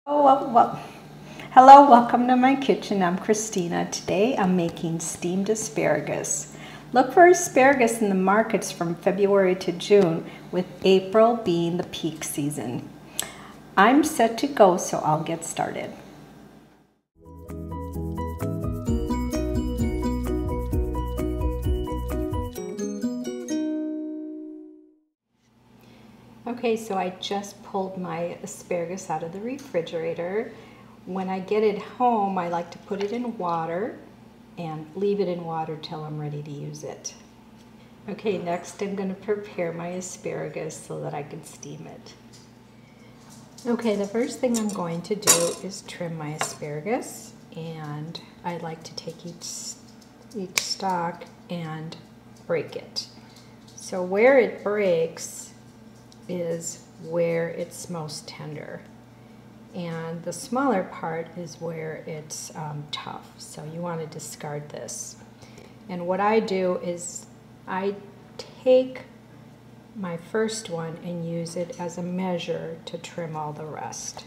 Hello, welcome to my kitchen. I'm Christina. Today I'm making steamed asparagus. Look for asparagus in the markets from February to June, with April being the peak season. I'm set to go, so I'll get started. Okay, so I just pulled my asparagus out of the refrigerator. When I get it home, I like to put it in water and leave it in water till I'm ready to use it. Okay, next I'm going to prepare my asparagus so that I can steam it. Okay, the first thing I'm going to do is trim my asparagus, and I like to take each stalk and break it. So where it breaks is where it's most tender, and the smaller part is where it's tough, so you want to discard this. And what I do is I take my first one and use it as a measure to trim all the rest.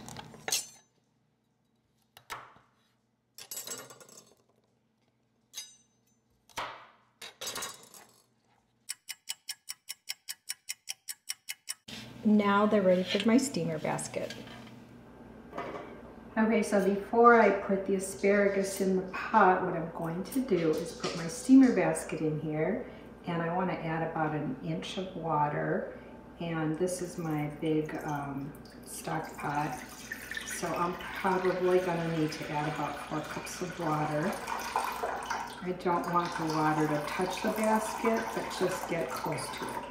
Now they're ready for my steamer basket. Okay, so before I put the asparagus in the pot, what I'm going to do is put my steamer basket in here, and I want to add about 1 inch of water. And this is my big stock pot, so I'm probably going to need to add about 4 cups of water. I don't want the water to touch the basket, but just get close to it.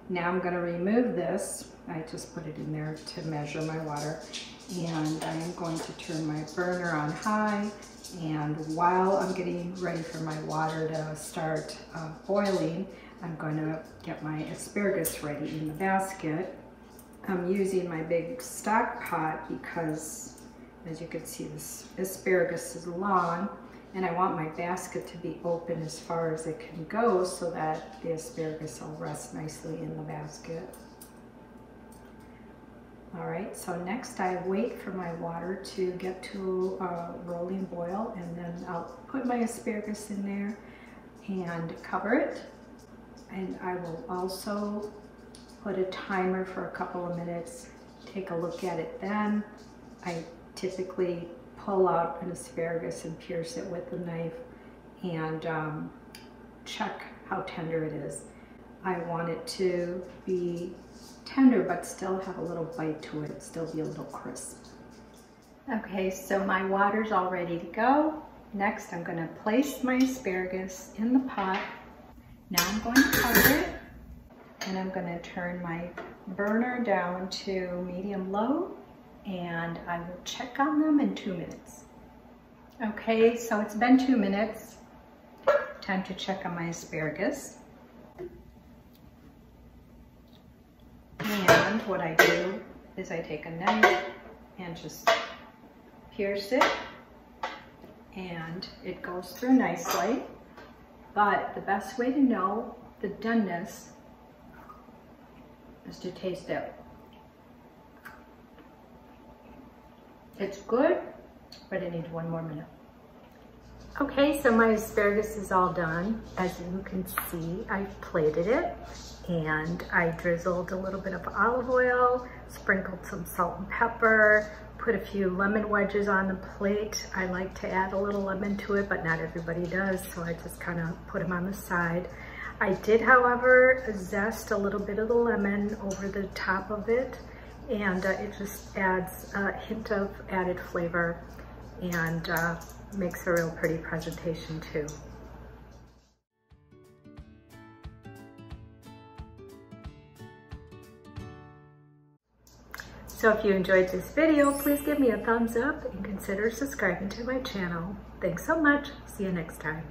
Now I'm going to remove this. I just put it in there to measure my water, and I am going to turn my burner on high, and while I'm getting ready for my water to start boiling, I'm going to get my asparagus ready in the basket. I'm using my big stock pot because, as you can see, this asparagus is long, and I want my basket to be open as far as it can go so that the asparagus will rest nicely in the basket. All right, so next I wait for my water to get to a rolling boil, and then I'll put my asparagus in there and cover it. And I will also put a timer for a couple of minutes, take a look at it then. I typically pull out an asparagus and pierce it with a knife and check how tender it is. I want it to be tender but still have a little bite to it, still be a little crisp. Okay, so my water's all ready to go. Next I'm going to place my asparagus in the pot. Now I'm going to cover it, and I'm going to turn my burner down to medium-low, and I will check on them in 2 minutes. Okay, so it's been 2 minutes. Time to check on my asparagus. And what I do is I take a knife and just pierce it, and it goes through nicely. But the best way to know the doneness is to taste it. It's good, but it needs 1 more minute. Okay, so my asparagus is all done. As you can see, I plated it, and I drizzled a little bit of olive oil, sprinkled some salt and pepper, put a few lemon wedges on the plate. I like to add a little lemon to it, but not everybody does, so I just kind of put them on the side. I did, however, zest a little bit of the lemon over the top of it, and it just adds a hint of added flavor and makes a real pretty presentation too. So if you enjoyed this video, please give me a thumbs up and consider subscribing to my channel. Thanks so much. See you next time.